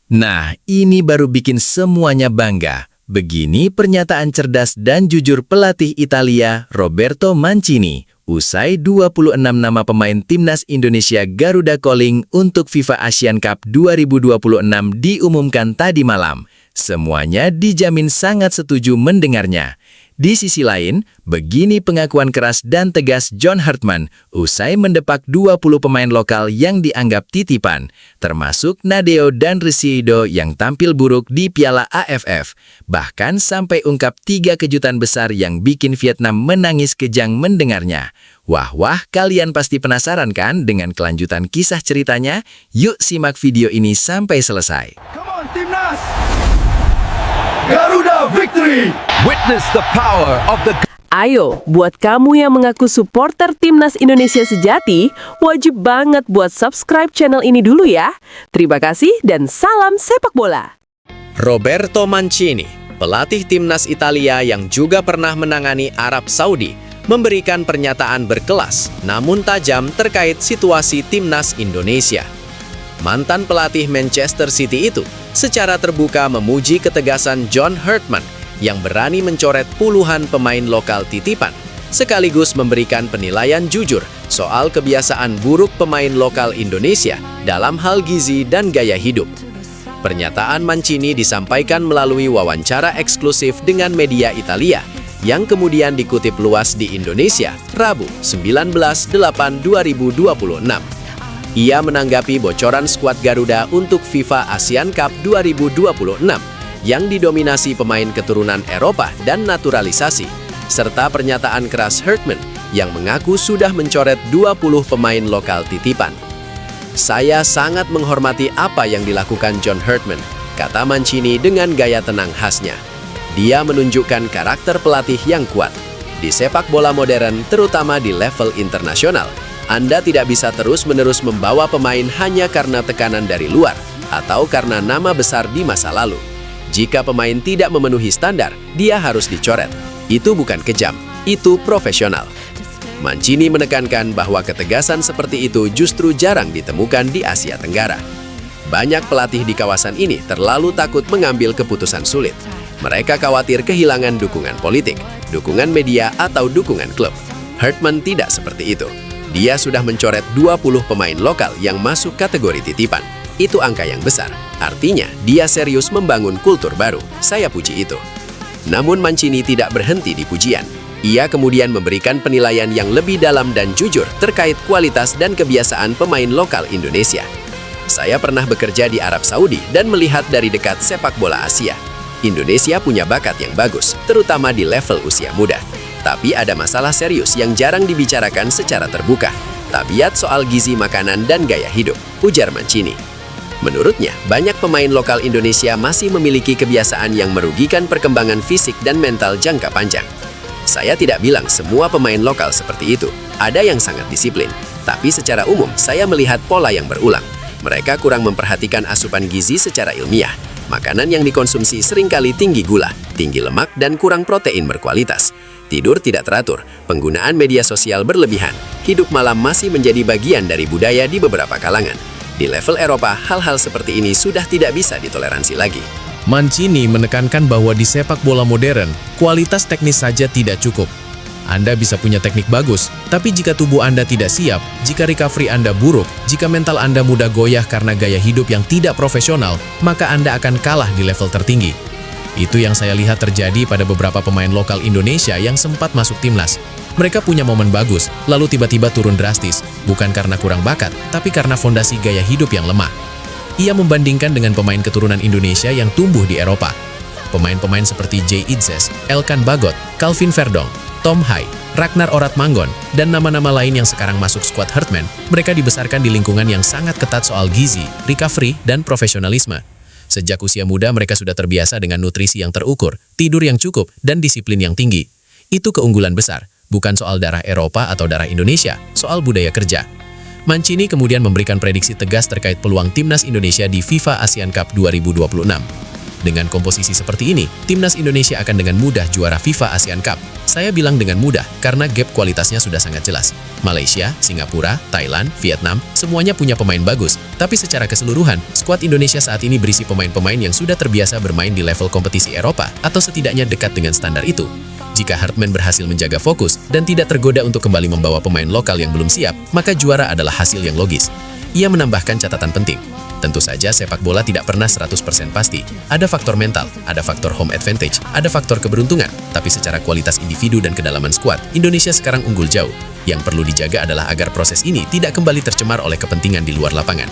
Nah, ini baru bikin semuanya bangga. Begini pernyataan cerdas dan jujur pelatih Italia, Roberto Mancini, usai 26 nama pemain timnas Indonesia Garuda Calling untuk FIFA Asian Cup 2026 diumumkan tadi malam. Semuanya dijamin sangat setuju mendengarnya. Di sisi lain, begini pengakuan keras dan tegas John Hartman usai mendepak 20 pemain lokal yang dianggap titipan, termasuk Nadeo dan Resido yang tampil buruk di Piala AFF. Bahkan sampai ungkap 3 kejutan besar yang bikin Vietnam menangis kejang mendengarnya. Wah, kalian pasti penasaran kan dengan kelanjutan kisah ceritanya? Yuk simak video ini sampai selesai. Come on, Timnas! Garuda victory! Witness the power of the Ayo, buat kamu yang mengaku supporter Timnas Indonesia sejati, wajib banget buat subscribe channel ini dulu ya. Terima kasih dan salam sepak bola. Roberto Mancini, pelatih timnas Italia yang juga pernah menangani Arab Saudi, memberikan pernyataan berkelas namun tajam terkait situasi timnas Indonesia. Mantan pelatih Manchester City itu secara terbuka memuji ketegasan John Hartman yang berani mencoret puluhan pemain lokal titipan, sekaligus memberikan penilaian jujur soal kebiasaan buruk pemain lokal Indonesia dalam hal gizi dan gaya hidup. Pernyataan Mancini disampaikan melalui wawancara eksklusif dengan media Italia yang kemudian dikutip luas di Indonesia, Rabu 19/8/2026. Ia menanggapi bocoran skuad Garuda untuk FIFA Asian Cup 2026 yang didominasi pemain keturunan Eropa dan naturalisasi, serta pernyataan keras Hartman yang mengaku sudah mencoret 20 pemain lokal titipan. "Saya sangat menghormati apa yang dilakukan John Hartman," kata Mancini dengan gaya tenang khasnya. Dia menunjukkan karakter pelatih yang kuat. Di sepak bola modern, terutama di level internasional, Anda tidak bisa terus-menerus membawa pemain hanya karena tekanan dari luar atau karena nama besar di masa lalu. Jika pemain tidak memenuhi standar, dia harus dicoret. Itu bukan kejam, itu profesional. Mancini menekankan bahwa ketegasan seperti itu justru jarang ditemukan di Asia Tenggara. Banyak pelatih di kawasan ini terlalu takut mengambil keputusan sulit. Mereka khawatir kehilangan dukungan politik, dukungan media, atau dukungan klub. Hartman tidak seperti itu. Dia sudah mencoret 20 pemain lokal yang masuk kategori titipan. Itu angka yang besar. Artinya, dia serius membangun kultur baru. Saya puji itu. Namun Mancini tidak berhenti di pujian. Ia kemudian memberikan penilaian yang lebih dalam dan jujur terkait kualitas dan kebiasaan pemain lokal Indonesia. "Saya pernah bekerja di Arab Saudi dan melihat dari dekat sepak bola Asia. Indonesia punya bakat yang bagus, terutama di level usia muda. Tapi ada masalah serius yang jarang dibicarakan secara terbuka. Tabiat soal gizi makanan dan gaya hidup," ujar Mancini. Menurutnya, banyak pemain lokal Indonesia masih memiliki kebiasaan yang merugikan perkembangan fisik dan mental jangka panjang. "Saya tidak bilang semua pemain lokal seperti itu. Ada yang sangat disiplin. Tapi secara umum, saya melihat pola yang berulang. Mereka kurang memperhatikan asupan gizi secara ilmiah. Makanan yang dikonsumsi seringkali tinggi gula, tinggi lemak, dan kurang protein berkualitas. Tidur tidak teratur, penggunaan media sosial berlebihan. Hidup malam masih menjadi bagian dari budaya di beberapa kalangan. Di level Eropa, hal-hal seperti ini sudah tidak bisa ditoleransi lagi." Mancini menekankan bahwa di sepak bola modern, kualitas teknis saja tidak cukup. Anda bisa punya teknik bagus, tapi jika tubuh Anda tidak siap, jika recovery Anda buruk, jika mental Anda mudah goyah karena gaya hidup yang tidak profesional, maka Anda akan kalah di level tertinggi. Itu yang saya lihat terjadi pada beberapa pemain lokal Indonesia yang sempat masuk timnas. Mereka punya momen bagus, lalu tiba-tiba turun drastis, bukan karena kurang bakat, tapi karena fondasi gaya hidup yang lemah. Ia membandingkan dengan pemain keturunan Indonesia yang tumbuh di Eropa. Pemain-pemain seperti Jay Idzes, Elkan Bagot, Calvin Verdong, Tom Hai, Ragnar Oratmangon, dan nama-nama lain yang sekarang masuk skuad Hartman, mereka dibesarkan di lingkungan yang sangat ketat soal gizi, recovery, dan profesionalisme. Sejak usia muda mereka sudah terbiasa dengan nutrisi yang terukur, tidur yang cukup, dan disiplin yang tinggi. Itu keunggulan besar, bukan soal darah Eropa atau darah Indonesia, soal budaya kerja. Mancini kemudian memberikan prediksi tegas terkait peluang timnas Indonesia di FIFA Asian Cup 2026. Dengan komposisi seperti ini, timnas Indonesia akan dengan mudah juara FIFA Asian Cup. Saya bilang dengan mudah, karena gap kualitasnya sudah sangat jelas. Malaysia, Singapura, Thailand, Vietnam, semuanya punya pemain bagus. Tapi secara keseluruhan, skuad Indonesia saat ini berisi pemain-pemain yang sudah terbiasa bermain di level kompetisi Eropa, atau setidaknya dekat dengan standar itu. Jika Hartman berhasil menjaga fokus dan tidak tergoda untuk kembali membawa pemain lokal yang belum siap, maka juara adalah hasil yang logis. Ia menambahkan catatan penting. Tentu saja sepak bola tidak pernah 100% pasti. Ada faktor mental, ada faktor home advantage, ada faktor keberuntungan. Tapi secara kualitas individu dan kedalaman skuad, Indonesia sekarang unggul jauh. Yang perlu dijaga adalah agar proses ini tidak kembali tercemar oleh kepentingan di luar lapangan.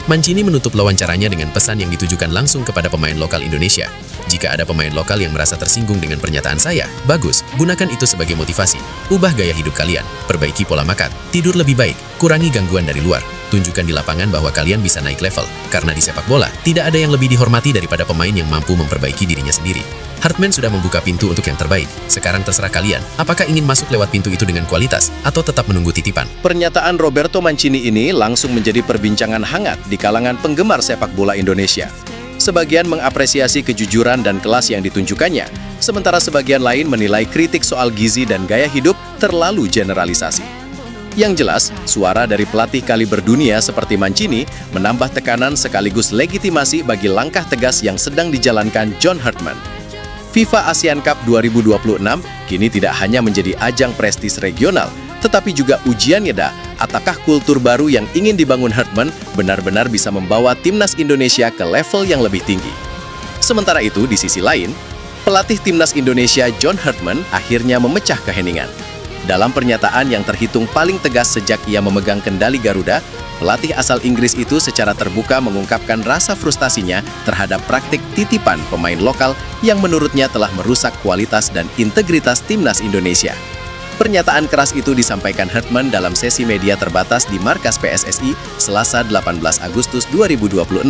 Mancini menutup wawancaranya dengan pesan yang ditujukan langsung kepada pemain lokal Indonesia. Jika ada pemain lokal yang merasa tersinggung dengan pernyataan saya, bagus, gunakan itu sebagai motivasi. Ubah gaya hidup kalian, perbaiki pola makan, tidur lebih baik, kurangi gangguan dari luar. Tunjukkan di lapangan bahwa kalian bisa naik level, karena di sepak bola, tidak ada yang lebih dihormati daripada pemain yang mampu memperbaiki dirinya sendiri. Hartman sudah membuka pintu untuk yang terbaik. Sekarang terserah kalian, apakah ingin masuk lewat pintu itu dengan kualitas, atau tetap menunggu titipan. Pernyataan Roberto Mancini ini langsung menjadi perbincangan hangat di kalangan penggemar sepak bola Indonesia. Sebagian mengapresiasi kejujuran dan kelas yang ditunjukkannya, sementara sebagian lain menilai kritik soal gizi dan gaya hidup terlalu generalisasi. Yang jelas, suara dari pelatih kaliber dunia seperti Mancini menambah tekanan sekaligus legitimasi bagi langkah tegas yang sedang dijalankan John Hartman. FIFA ASEAN Cup 2026 kini tidak hanya menjadi ajang prestis regional, tetapi juga ujian nyeda apakah kultur baru yang ingin dibangun Hartman benar-benar bisa membawa timnas Indonesia ke level yang lebih tinggi. Sementara itu, di sisi lain, pelatih timnas Indonesia John Hartman akhirnya memecah keheningan. Dalam pernyataan yang terhitung paling tegas sejak ia memegang kendali Garuda, pelatih asal Inggris itu secara terbuka mengungkapkan rasa frustasinya terhadap praktik titipan pemain lokal yang menurutnya telah merusak kualitas dan integritas timnas Indonesia. Pernyataan keras itu disampaikan Hartman dalam sesi media terbatas di markas PSSI Selasa 18 Agustus 2026,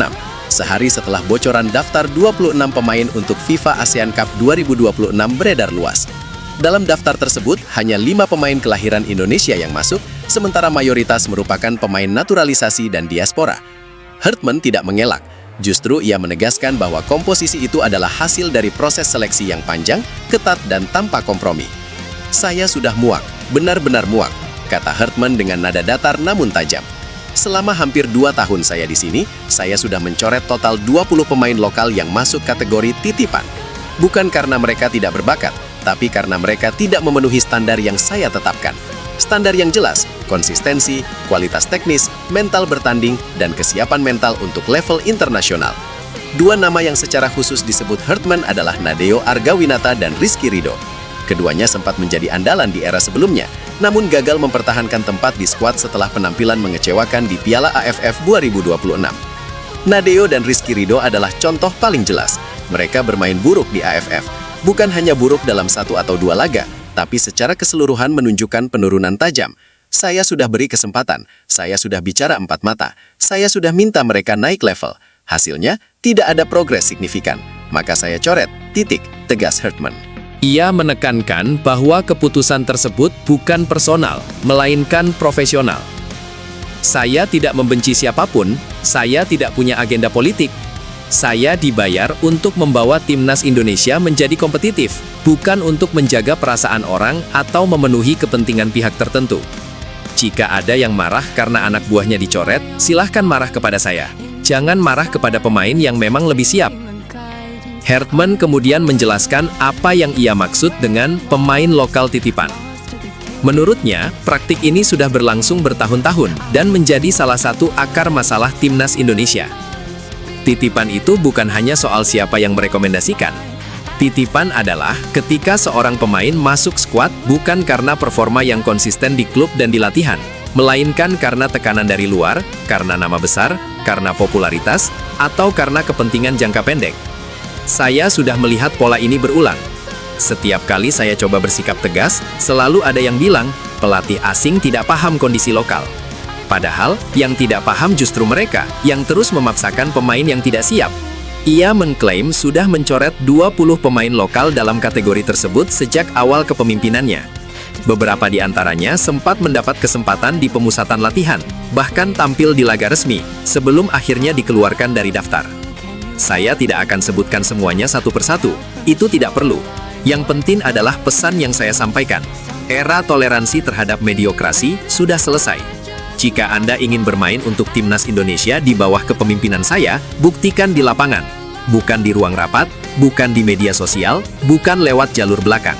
sehari setelah bocoran daftar 26 pemain untuk FIFA ASEAN Cup 2026 beredar luas. Dalam daftar tersebut, hanya 5 pemain kelahiran Indonesia yang masuk, sementara mayoritas merupakan pemain naturalisasi dan diaspora. Hartman tidak mengelak, justru ia menegaskan bahwa komposisi itu adalah hasil dari proses seleksi yang panjang, ketat, dan tanpa kompromi. "Saya sudah muak, benar-benar muak," kata Hartman dengan nada datar namun tajam. "Selama hampir 2 tahun saya di sini, saya sudah mencoret total 20 pemain lokal yang masuk kategori titipan. Bukan karena mereka tidak berbakat, tapi karena mereka tidak memenuhi standar yang saya tetapkan. Standar yang jelas, konsistensi, kualitas teknis, mental bertanding, dan kesiapan mental untuk level internasional." 2 nama yang secara khusus disebut Hartman adalah Nadeo Argawinata dan Rizky Ridho. Keduanya sempat menjadi andalan di era sebelumnya, namun gagal mempertahankan tempat di skuad setelah penampilan mengecewakan di Piala AFF 2026. Nadeo dan Rizky Ridho adalah contoh paling jelas. Mereka bermain buruk di AFF. Bukan hanya buruk dalam 1 atau 2 laga, tapi secara keseluruhan menunjukkan penurunan tajam. "Saya sudah beri kesempatan, saya sudah bicara 4 mata, saya sudah minta mereka naik level. Hasilnya, tidak ada progres signifikan. Maka saya coret, titik," tegas Hartman. Ia menekankan bahwa keputusan tersebut bukan personal, melainkan profesional. "Saya tidak membenci siapapun, saya tidak punya agenda politik. Saya dibayar untuk membawa timnas Indonesia menjadi kompetitif, bukan untuk menjaga perasaan orang atau memenuhi kepentingan pihak tertentu. Jika ada yang marah karena anak buahnya dicoret, silahkan marah kepada saya. Jangan marah kepada pemain yang memang lebih siap." Hartman kemudian menjelaskan apa yang ia maksud dengan pemain lokal titipan. Menurutnya, praktik ini sudah berlangsung bertahun-tahun dan menjadi salah satu akar masalah timnas Indonesia. Titipan itu bukan hanya soal siapa yang merekomendasikan. Titipan adalah ketika seorang pemain masuk skuad bukan karena performa yang konsisten di klub dan di latihan, melainkan karena tekanan dari luar, karena nama besar, karena popularitas, atau karena kepentingan jangka pendek. Saya sudah melihat pola ini berulang. Setiap kali saya coba bersikap tegas, selalu ada yang bilang, pelatih asing tidak paham kondisi lokal. Padahal, yang tidak paham justru mereka, yang terus memaksakan pemain yang tidak siap. Ia mengklaim sudah mencoret 20 pemain lokal dalam kategori tersebut sejak awal kepemimpinannya. Beberapa di antaranya sempat mendapat kesempatan di pemusatan latihan, bahkan tampil di laga resmi, sebelum akhirnya dikeluarkan dari daftar. Saya tidak akan sebutkan semuanya satu persatu, itu tidak perlu. Yang penting adalah pesan yang saya sampaikan. Era toleransi terhadap mediokrasi sudah selesai. Jika Anda ingin bermain untuk timnas Indonesia di bawah kepemimpinan saya, buktikan di lapangan. Bukan di ruang rapat, bukan di media sosial, bukan lewat jalur belakang.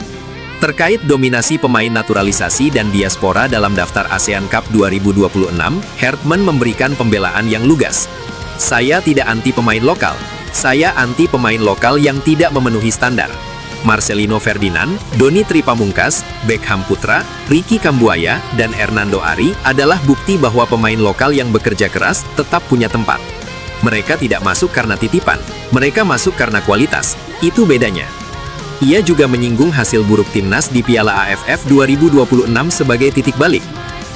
Terkait dominasi pemain naturalisasi dan diaspora dalam daftar ASEAN Cup 2026, Hartman memberikan pembelaan yang lugas. Saya tidak anti pemain lokal. Saya anti pemain lokal yang tidak memenuhi standar. Marcelino Ferdinand, Doni Tripamungkas, Beckham Putra, Ricky Kambuaya, dan Hernando Ari adalah bukti bahwa pemain lokal yang bekerja keras tetap punya tempat. Mereka tidak masuk karena titipan, mereka masuk karena kualitas. Itu bedanya. Ia juga menyinggung hasil buruk timnas di Piala AFF 2026 sebagai titik balik.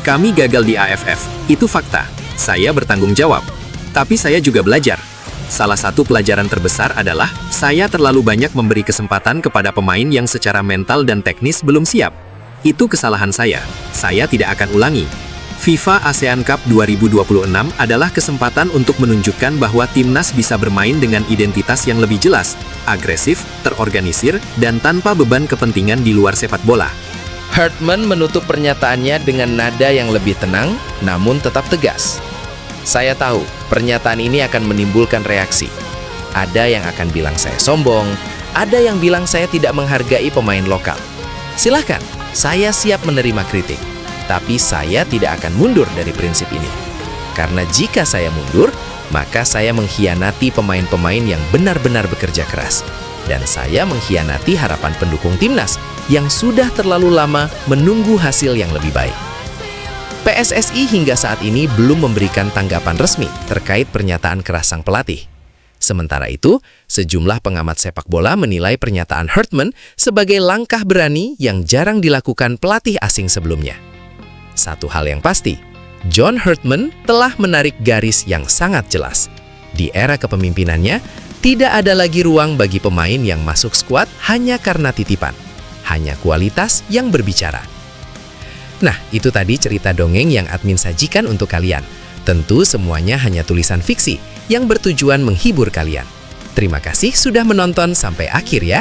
Kami gagal di AFF, itu fakta. Saya bertanggung jawab. Tapi saya juga belajar. Salah satu pelajaran terbesar adalah, saya terlalu banyak memberi kesempatan kepada pemain yang secara mental dan teknis belum siap. Itu kesalahan saya tidak akan ulangi. FIFA ASEAN Cup 2026 adalah kesempatan untuk menunjukkan bahwa timnas bisa bermain dengan identitas yang lebih jelas, agresif, terorganisir, dan tanpa beban kepentingan di luar sepak bola. Hartman menutup pernyataannya dengan nada yang lebih tenang, namun tetap tegas. Saya tahu, pernyataan ini akan menimbulkan reaksi. Ada yang akan bilang saya sombong, ada yang bilang saya tidak menghargai pemain lokal. Silahkan, saya siap menerima kritik. Tapi saya tidak akan mundur dari prinsip ini. Karena jika saya mundur, maka saya mengkhianati pemain-pemain yang benar-benar bekerja keras. Dan saya mengkhianati harapan pendukung timnas yang sudah terlalu lama menunggu hasil yang lebih baik. PSSI hingga saat ini belum memberikan tanggapan resmi terkait pernyataan keras sang pelatih. Sementara itu, sejumlah pengamat sepak bola menilai pernyataan Hartman sebagai langkah berani yang jarang dilakukan pelatih asing sebelumnya. Satu hal yang pasti, John Hartman telah menarik garis yang sangat jelas. Di era kepemimpinannya, tidak ada lagi ruang bagi pemain yang masuk skuad hanya karena titipan. Hanya kualitas yang berbicara. Nah, itu tadi cerita dongeng yang admin sajikan untuk kalian. Tentu semuanya hanya tulisan fiksi yang bertujuan menghibur kalian. Terima kasih sudah menonton sampai akhir ya.